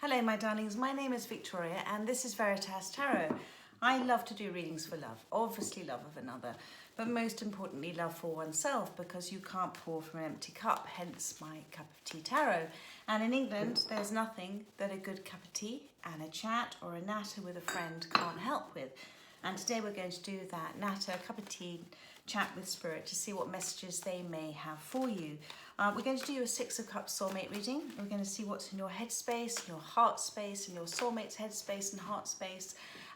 Hello my darlings, my name is Victoria and this is Veritas Tarot. I love to do readings for love, obviously love of another, but most importantly love for oneself, because you can't pour from an empty cup, hence my cup of tea tarot. And in England there's nothing that a good cup of tea and a chat or a natter with a friend can't help with. And today we're going to do that natter, cup of tea, chat with spirit to see what messages they may have for you. We're going to do a Six of Cups soulmate reading. We're going to see what's in your headspace, your heart space, and your soulmate's headspace and heart space.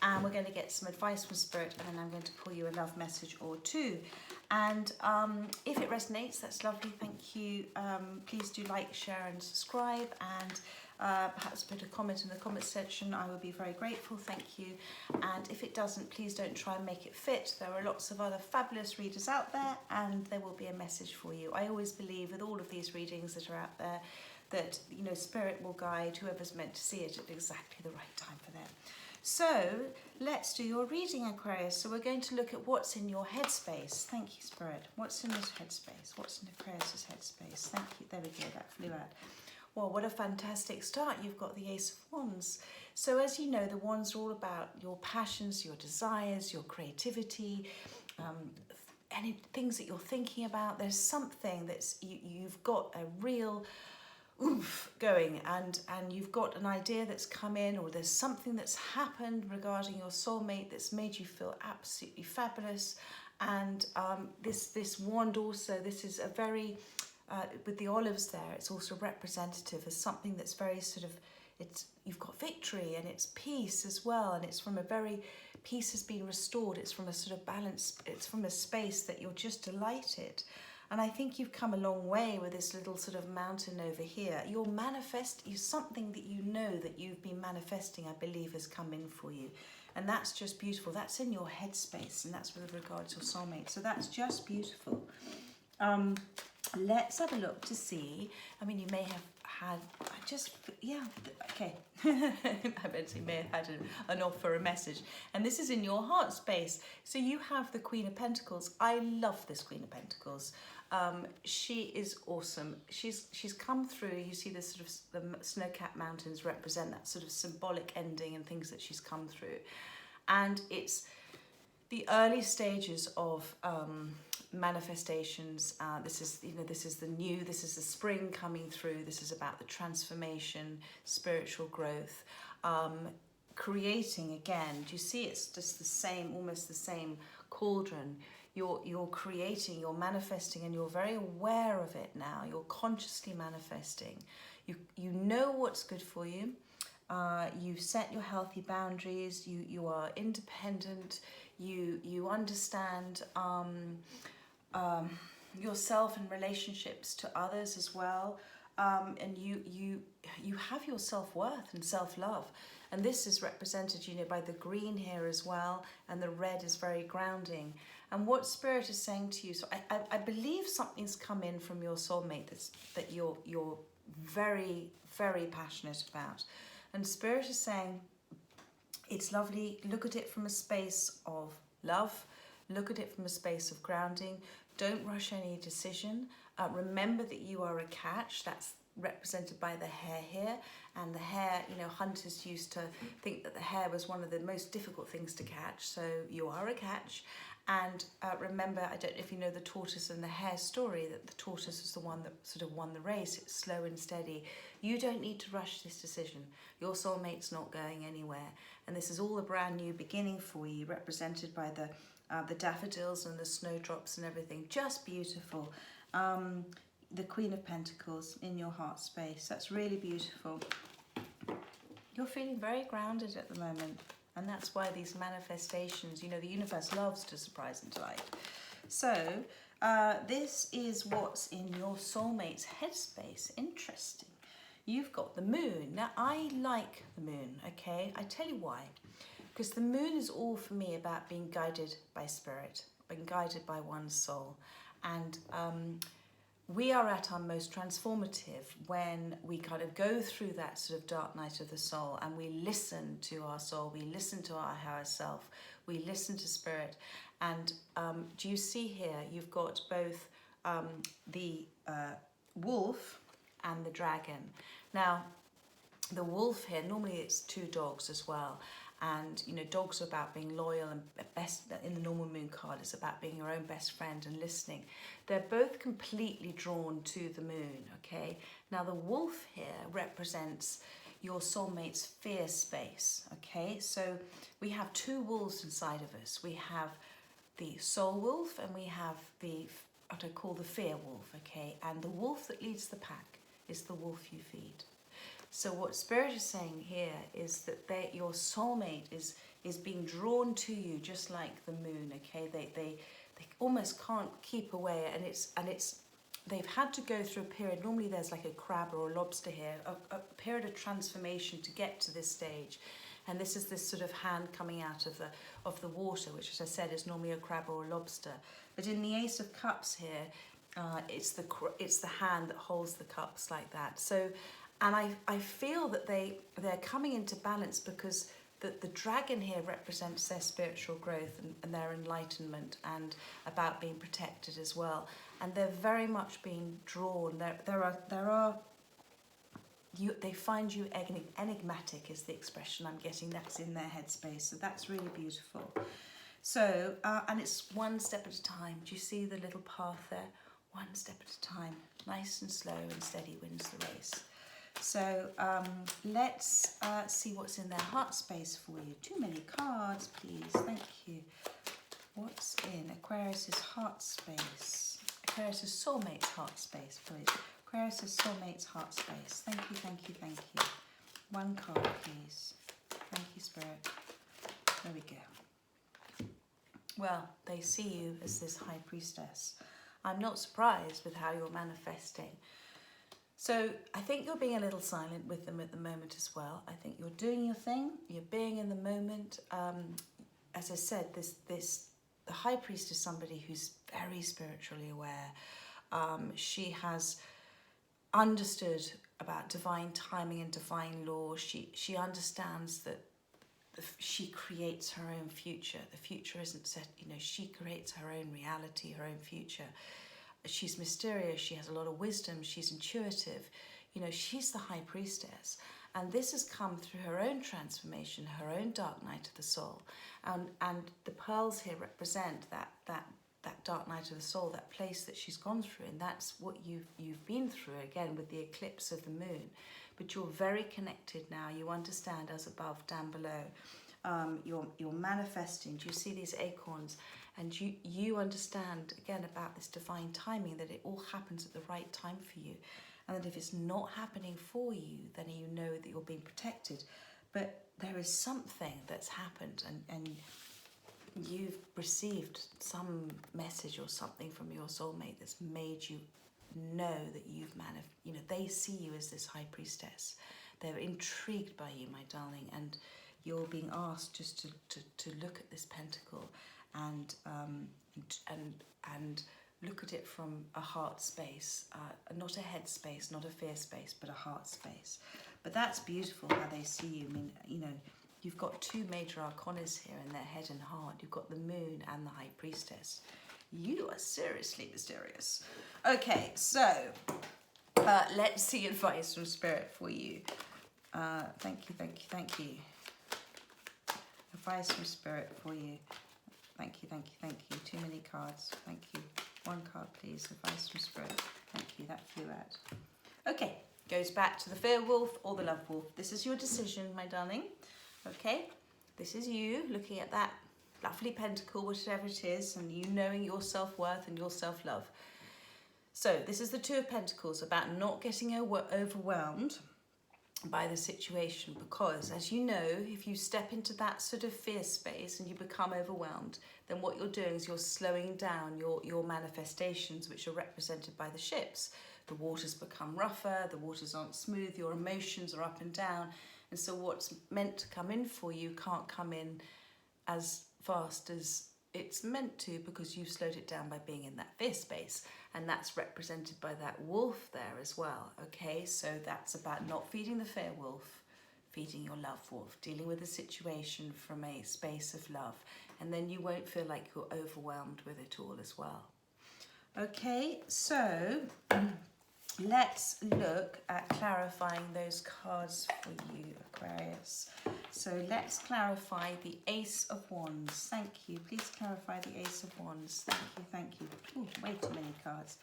And we're going to get some advice from spirit, and then I'm going to pull you a love message or two. And if it resonates, that's lovely, thank you. Please do like, share and subscribe, and perhaps put a comment in the comment section. I would be very grateful, thank you. And if it doesn't, please don't try and make it fit. There are lots of other fabulous readers out there, and there will be a message for you. I always believe with all of these readings that are out there that, you know, spirit will guide whoever's meant to see it at exactly the right time for them. So let's do your reading, Aquarius. So we're going to look at what's in your headspace. Thank you, Spirit. What's in this headspace? What's in Aquarius's headspace? Thank you. There we go. That flew out. Well, what a fantastic start. You've got the Ace of Wands. So as you know, the wands are all about your passions, your desires, your creativity, any things that you're thinking about. There's something that's you've got a real oof going, and you've got an idea that's come in, or there's something that's happened regarding your soulmate that's made you feel absolutely fabulous. And this wand also, this is a very with the olives there, it's also representative of something that's very sort of, you've got victory and it's peace as well, and it's from a very, peace has been restored, it's from a sort of balance, it's from a space that you're just delighted. And I think you've come a long way with this little sort of mountain over here. You're something that you know that you've been manifesting, I believe, has come in for you. And that's just beautiful. That's in your headspace, and that's with regard to your soulmate. So that's just beautiful. Let's have a look to see. I mean, you may have had, okay. I bet you may have had an offer, a message. And this is in your heart space. So you have the Queen of Pentacles. I love this Queen of Pentacles. She is awesome. She's come through. You see this sort of, the snow-capped mountains represent that sort of symbolic ending and things that she's come through. And it's the early stages of manifestations. This is the spring coming through. This is about the transformation, spiritual growth, creating again. Do you see? It's just the same, almost the same cauldron. You're creating, you're manifesting, and you're very aware of it now. You're consciously manifesting. You know what's good for you. You set your healthy boundaries. You are independent. You understand yourself and relationships to others as well, and you have your self-worth and self-love, and this is represented, you know, by the green here as well, and the red is very grounding. And what spirit is saying to you, so I believe something's come in from your soulmate that you're very, very passionate about, and spirit is saying it's lovely. Look at it from a space of love. Look at it from a space of grounding. Don't rush any decision. Remember that you are a catch. That's represented by the hare here. And the hare, you know, hunters used to think that the hare was one of the most difficult things to catch. So you are a catch. And remember, I don't know if you know the tortoise and the hare story, that the tortoise is the one that sort of won the race. It's slow and steady. You don't need to rush this decision. Your soulmate's not going anywhere. And this is all a brand new beginning for you, represented by the daffodils and the snowdrops and everything. Just beautiful. The Queen of Pentacles in your heart space. That's really beautiful. You're feeling very grounded at the moment. And that's why these manifestations, you know, the universe loves to surprise and delight. So this is what's in your soulmate's headspace. Interesting. You've got the moon. Now, I like the moon, okay? I tell you why. Because the moon is all for me about being guided by spirit, being guided by one's soul. And we are at our most transformative when we kind of go through that sort of dark night of the soul, and we listen to our soul, we listen to our higher self, we listen to spirit. And do you see here, you've got both the wolf and the dragon. Now, the wolf here, normally it's two dogs as well. And, you know, dogs are about being loyal, and best in the normal moon card, it's about being your own best friend and listening. They're both completely drawn to the moon, okay? Now, the wolf here represents your soulmate's fear space, okay? So we have two wolves inside of us. We have the soul wolf and we have what I call the fear wolf, okay? And the wolf that leads the pack is the wolf you feed. So what Spirit is saying here is that your soulmate is being drawn to you just like the moon, okay? They almost can't keep away, and they've had to go through a period. Normally there's like a crab or a lobster here, a period of transformation to get to this stage. And this is this sort of hand coming out of the water, which, as I said, is normally a crab or a lobster. But in the Ace of Cups here, it's the hand that holds the cups like that. So, and I feel that they're coming into balance because the dragon here represents their spiritual growth and their enlightenment, and about being protected as well. And they're very much being drawn. They find you enigmatic is the expression I'm getting. That's in their headspace. So that's really beautiful. So, and it's one step at a time. Do you see the little path there? One step at a time. Nice and slow and steady wins the race. So let's see what's in their heart space for you. Too many cards, please. Thank you. What's in Aquarius's heart space? Aquarius's soulmate's heart space, please. Aquarius's soulmate's heart space. Thank you, thank you, thank you. One card, please. Thank you, Spirit. There we go. Well, they see you as this high priestess. I'm not surprised with how you're manifesting. So I think you're being a little silent with them at the moment as well. I think you're doing your thing. You're being in the moment. As I said, the high priest is somebody who's very spiritually aware. She has understood about divine timing and divine law. She understands that she creates her own future. The future isn't set, you know, she creates her own reality, her own future. She's mysterious, she has a lot of wisdom, she's intuitive. You know, she's the high priestess. And this has come through her own transformation, her own dark night of the soul. And the pearls here represent that dark night of the soul, that place that she's gone through. And that's what you've been through, again, with the eclipse of the moon. But you're very connected now. You understand as above, down below. You're manifesting. Do you see these acorns? And you understand, again, about this divine timing, that it all happens at the right time for you. And that if it's not happening for you, then you know that you're being protected. But there is something that's happened, and you've received some message or something from your soulmate that's made you know that they see you as this high priestess. They're intrigued by you, my darling, and you're being asked just to look at this pentacle and look at it from a heart space, not a head space, not a fear space, but a heart space. But that's beautiful how they see you. I mean, you know, you've got two major arcanas here in their head and heart. You've got the moon and the high priestess. You are seriously mysterious. Okay, so let's see advice from Spirit for you. Thank you, thank you, thank you. Advice from Spirit for you. Thank you, thank you, thank you. Too many cards. Thank you. One card, please. Advice from Spirit. Thank you. That flew out. Okay. Goes back to the fear wolf or the love wolf. This is your decision, my darling. Okay. This is you looking at that lovely pentacle, whatever it is, and you knowing your self-worth and your self-love. So this is the Two of Pentacles, about not getting overwhelmed by the situation, because, as you know, if you step into that sort of fear space and you become overwhelmed, then what you're doing is you're slowing down your manifestations, which are represented by the ships. The waters become rougher, the waters aren't smooth, your emotions are up and down, and so what's meant to come in for you can't come in as fast as it's meant to, because you've slowed it down by being in that fear space. And that's represented by that wolf there as well. Okay, so that's about not feeding the fear wolf, feeding your love wolf, dealing with the situation from a space of love. And then you won't feel like you're overwhelmed with it all as well. Okay, so let's look at clarifying those cards for you, Aquarius. So let's clarify the Ace of Wands. Thank you. Please clarify the Ace of Wands. Thank you, thank you. Ooh, way too many cards.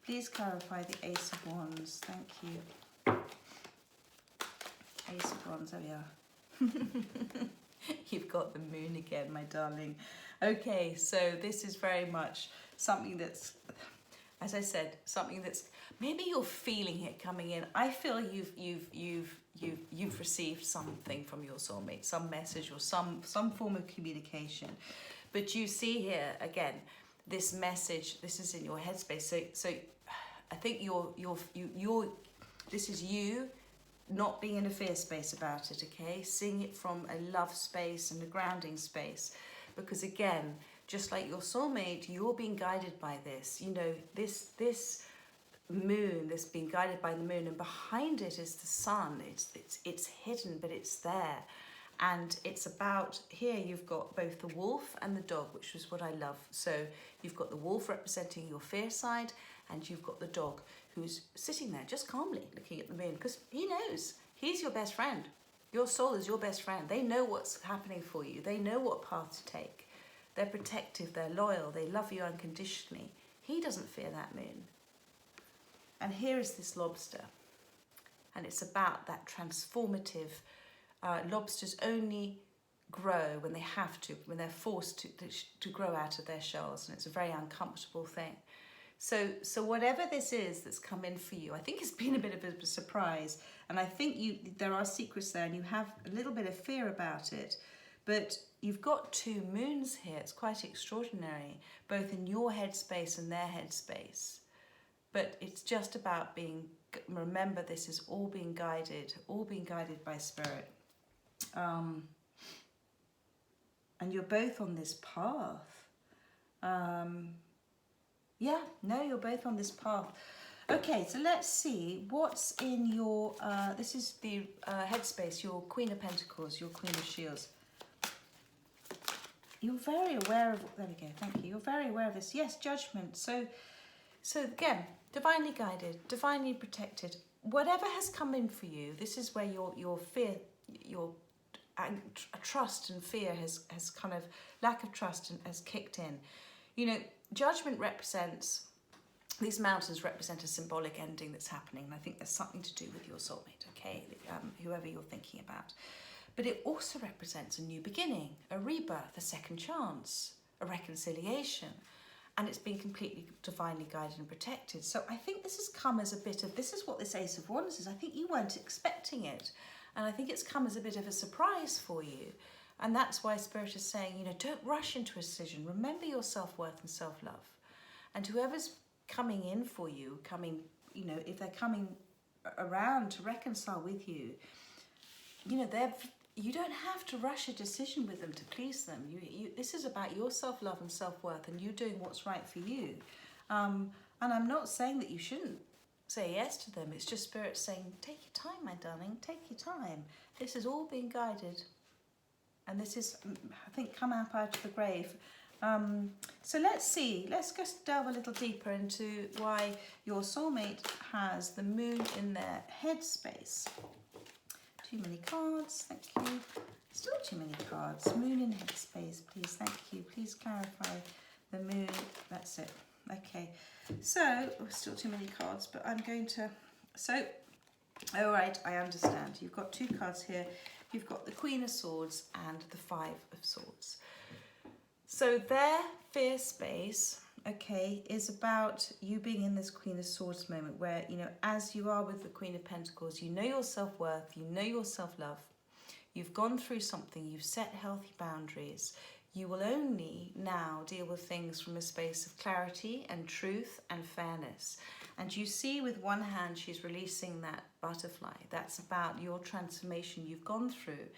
Please clarify the Ace of Wands. Thank you. Ace of Wands, there we are. You've got the moon again, my darling. Okay, so this is very much something that's, as I said, something that's, maybe you're feeling it coming in. I feel you've received something from your soulmate, some message or some form of communication. But you see here again, this message. This is in your headspace. So I think this is you not being in a fear space about it. Okay, seeing it from a love space and a grounding space, because again, just like your soulmate, you're being guided by this. You know, this moon, this being guided by the moon, and behind it is the sun. It's hidden, but it's there. And it's about, here you've got both the wolf and the dog, which is what I love. So you've got the wolf representing your fear side, and you've got the dog who's sitting there just calmly looking at the moon, because he knows he's your best friend. Your soul is your best friend. They know what's happening for you. They know what path to take. They're protective, they're loyal, they love you unconditionally. He doesn't fear that moon. And here is this lobster. And it's about that transformative, lobsters only grow when they have to, when they're forced to grow out of their shells. And it's a very uncomfortable thing. So whatever this is that's come in for you, I think it's been a bit of a surprise. And I think there are secrets there and you have a little bit of fear about it. But you've got two moons here. It's quite extraordinary, both in your headspace and their headspace. But it's just about remember, this is all being guided by spirit. And you're both on this path. You're both on this path. Okay, so let's see what's in your, this is the headspace, your Queen of Pentacles, your Queen of Shields. You're very aware of, there we go, thank you. You're very aware of this. Yes, judgment. So again, divinely guided, divinely protected. Whatever has come in for you, this is where your fear, your trust and fear has kind of, lack of trust has kicked in. You know, judgment represents, these mountains represent a symbolic ending that's happening. And I think there's something to do with your soulmate, okay? Whoever you're thinking about. But it also represents a new beginning, a rebirth, a second chance, a reconciliation. And it's been completely divinely guided and protected. So I think this has come as a bit of, this is what this Ace of Wands is. I think you weren't expecting it. And I think it's come as a bit of a surprise for you. And that's why Spirit is saying, you know, don't rush into a decision. Remember your self-worth and self-love. And whoever's coming in for you, you know, if they're coming around to reconcile with you, you know, you don't have to rush a decision with them to please them. This is about your self-love and self-worth and you doing what's right for you. And I'm not saying that you shouldn't say yes to them. It's just Spirit saying, take your time, my darling, take your time. This is all being guided. And this is, I think, come up out of the grave. So let's see. Let's just delve a little deeper into why your soulmate has the moon in their headspace. Too many cards, thank you. Still too many cards. Moon in headspace, please, thank you. Please clarify the moon. That's it. Okay. So, still too many cards, but I'm going to... So, all right, I understand. You've got two cards here. You've got the Queen of Swords and the Five of Swords. So their fear space, okay, is about you being in this Queen of Swords moment where, you know, as you are with the Queen of Pentacles, you know your self-worth, you know your self-love, you've gone through something, you've set healthy boundaries. You will only now deal with things from a space of clarity and truth and fairness. And you see with one hand, she's releasing that butterfly. That's about your transformation you've gone through.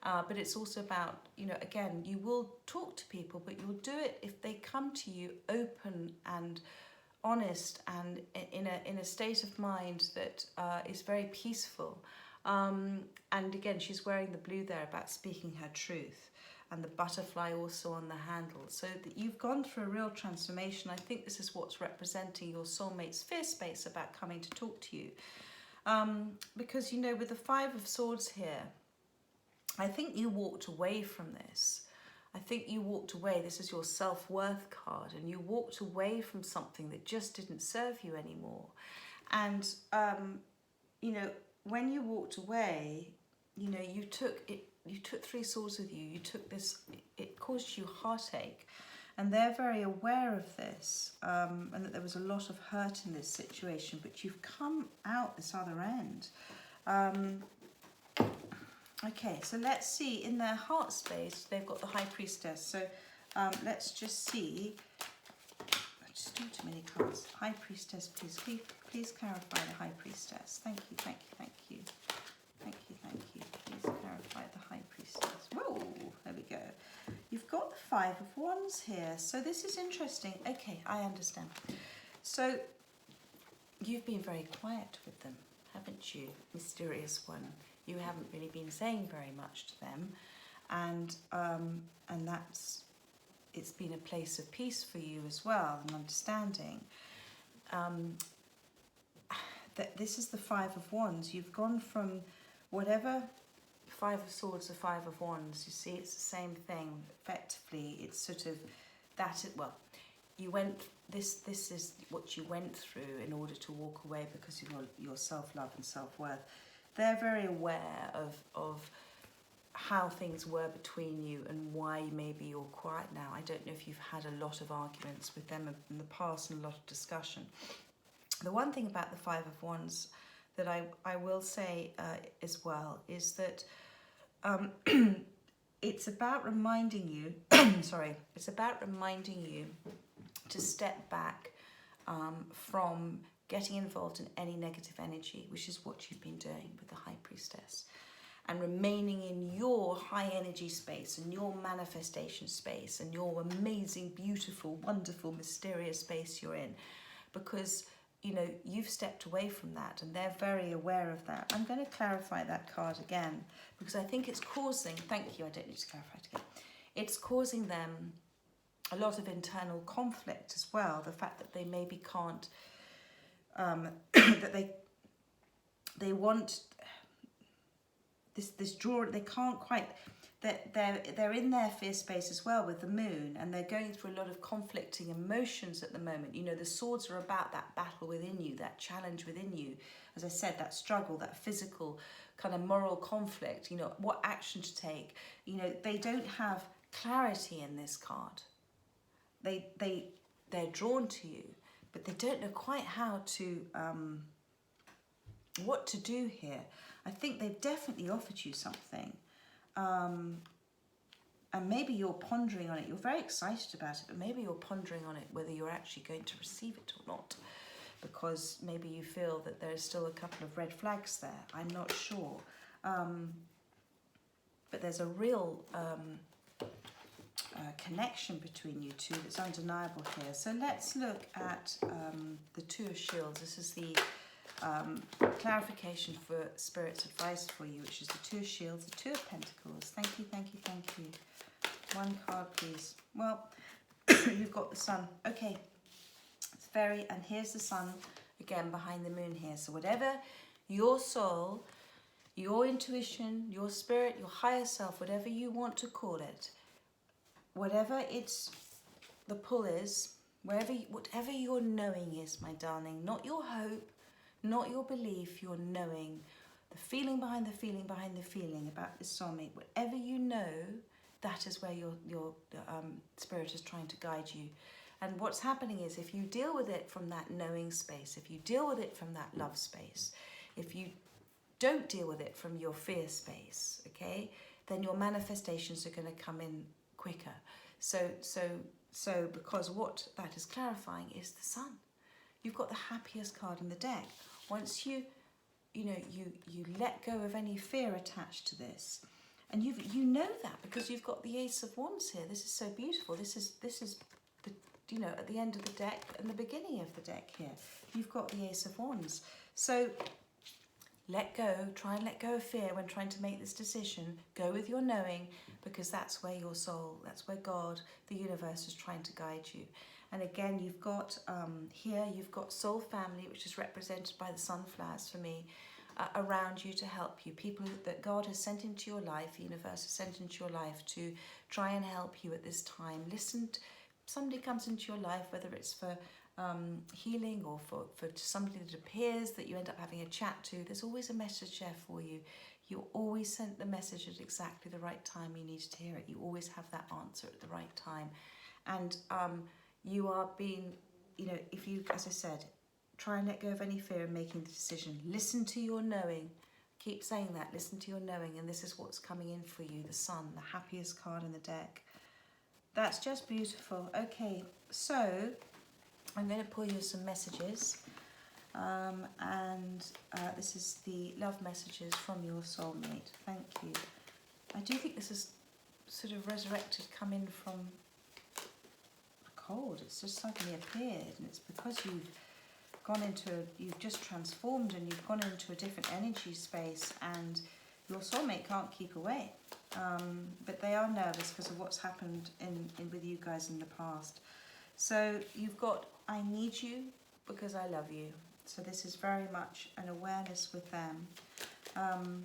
But it's also about, you know, again, you will talk to people, but you'll do it if they come to you open and honest and in a state of mind that is very peaceful. And again, she's wearing the blue there about speaking her truth. and the butterfly also on the handle. So that you've gone through a real transformation. I think this is what's representing your soulmate's fear space about coming to talk to you. Because, you know, with the Five of Swords here, I think you walked away from this. I think you walked away. This is your self-worth card, and you walked away from something that just didn't serve you anymore. And, you know, when you walked away, you know, you took 3 swords with you. You took this, it caused you heartache. And they're very aware of this, and that there was a lot of hurt in this situation, but you've come out this other end. Okay, so let's see, in their heart space, they've got the High Priestess. So let's just see. I just do too many cards. High Priestess, please clarify the High Priestess. Thank you, thank you, thank you. Thank you, thank you. Please clarify the High Priestess. Whoa, there we go. You've got the Five of Wands here. So this is interesting. Okay, I understand. So you've been very quiet with them, haven't you, mysterious one? You haven't really been saying very much to them, and it's been a place of peace for you as well, and understanding. That this is the Five of Wands. You've gone from whatever, Five of Swords, the Five of Wands. You see, it's the same thing. Effectively, it's sort of that. Well, you went. This is what you went through in order to walk away because of your self-love and self-worth. They're very aware of how things were between you and why maybe you're quiet now. I don't know if you've had a lot of arguments with them in the past and a lot of discussion. The one thing about the Five of Wands that I will say as well is that it's about reminding you, it's about reminding you to step back from getting involved in any negative energy, which is what you've been doing with the High Priestess, and remaining in your high energy space and your manifestation space and your amazing, beautiful, wonderful, mysterious space you're in, because, you know, you've stepped away from that and they're very aware of that. I'm going to clarify that card again because I think it's causing, thank you, I don't need to clarify it again, it's causing them a lot of internal conflict as well. The fact that they maybe can't that they want this draw, they can't quite, that they're in their fear space as well with the moon, and they're going through a lot of conflicting emotions at the moment. You know, the swords are about that battle within you, that challenge within you, as I said, that struggle, that physical kind of moral conflict, you know, what action to take. You know, they don't have clarity in this card. They're drawn to you, but they don't know quite how to, what to do here. I think they've definitely offered you something. And maybe you're pondering on it. You're very excited about it, but maybe you're pondering on it, whether you're actually going to receive it or not, because maybe you feel that there's still a couple of red flags there. I'm not sure. But there's a real connection between you two that's undeniable here. So let's look at the Two of Shields. This is the clarification for Spirit's advice for you, which is the Two of Shields, the Two of Pentacles. Thank you, thank you, thank you. One card, please. Well, you've got the Sun. Okay, it's very, and here's the Sun again behind the moon here. So whatever your soul, your intuition, your spirit, your higher self, whatever you want to call it, whatever it's, the pull is, whatever your knowing is, my darling, not your hope, not your belief, your knowing, the feeling behind the feeling behind the feeling about this soulmate, whatever you know, that is where your spirit is trying to guide you. And what's happening is, if you deal with it from that knowing space, if you deal with it from that love space, if you don't deal with it from your fear space, okay, then your manifestations are going to come in quicker. So because what that is clarifying is the Sun. You've got the happiest card in the deck. Once you let go of any fear attached to this, and you know that because you've got the Ace of Wands here. This is so beautiful. This is the, you know, at the end of the deck and the beginning of the deck here. You've got the Ace of Wands. So let go, try and let go of fear when trying to make this decision. Go with your knowing, because that's where your soul, that's where God, the universe, is trying to guide you. And again, you've got here, you've got soul family, which is represented by the sunflowers for me, around you to help you. People that God has sent into your life, the universe has sent into your life to try and help you at this time. Listen, somebody comes into your life, whether it's for healing or for somebody that appears that you end up having a chat to. There's always a message there for you. You're always sent the message at exactly the right time you need to hear it. You always have that answer at the right time. And you are being, if you, as I said, try and let go of any fear in making the decision. Listen to your knowing. Keep saying that. Listen to your knowing. And this is what's coming in for you. The Sun, the happiest card in the deck. That's just beautiful. Okay, so I'm going to pull you some messages. This is the love messages from your soulmate. Thank you. I do think this is sort of resurrected, come in from a cold. It's just suddenly appeared, and it's because you've just transformed and you've gone into a different energy space, and your soulmate can't keep away. But they are nervous because of what's happened with you guys in the past. So you've got, I need you because I love you. So this is very much an awareness with them. And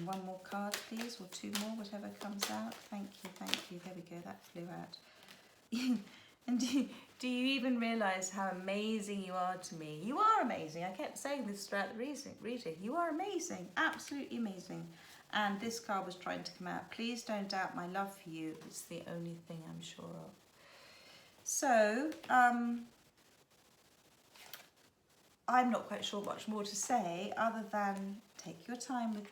one more card, please, or two more, whatever comes out. Thank you, thank you. There we go, that flew out. And do you even realise how amazing you are to me? You are amazing. I kept saying this throughout the reading. You are amazing, absolutely amazing. And this card was trying to come out. Please don't doubt my love for you. It's the only thing I'm sure of. So, I'm not quite sure much more to say other than take your time with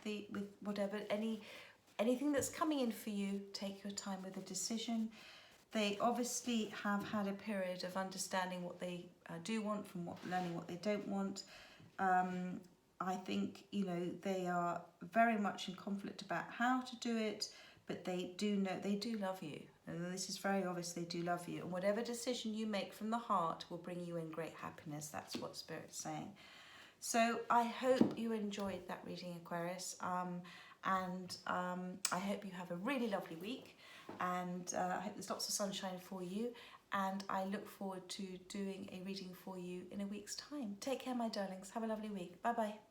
whatever, anything that's coming in for you. Take your time with the decision. They obviously have had a period of understanding what they do want from learning what they don't want. I think, they are very much in conflict about how to do it, but they do know, they do love you. And this is very obvious, they do love you. And whatever decision you make from the heart will bring you in great happiness. That's what Spirit's saying. So I hope you enjoyed that reading, Aquarius. I hope you have a really lovely week. And I hope there's lots of sunshine for you. And I look forward to doing a reading for you in a week's time. Take care, my darlings. Have a lovely week. Bye-bye.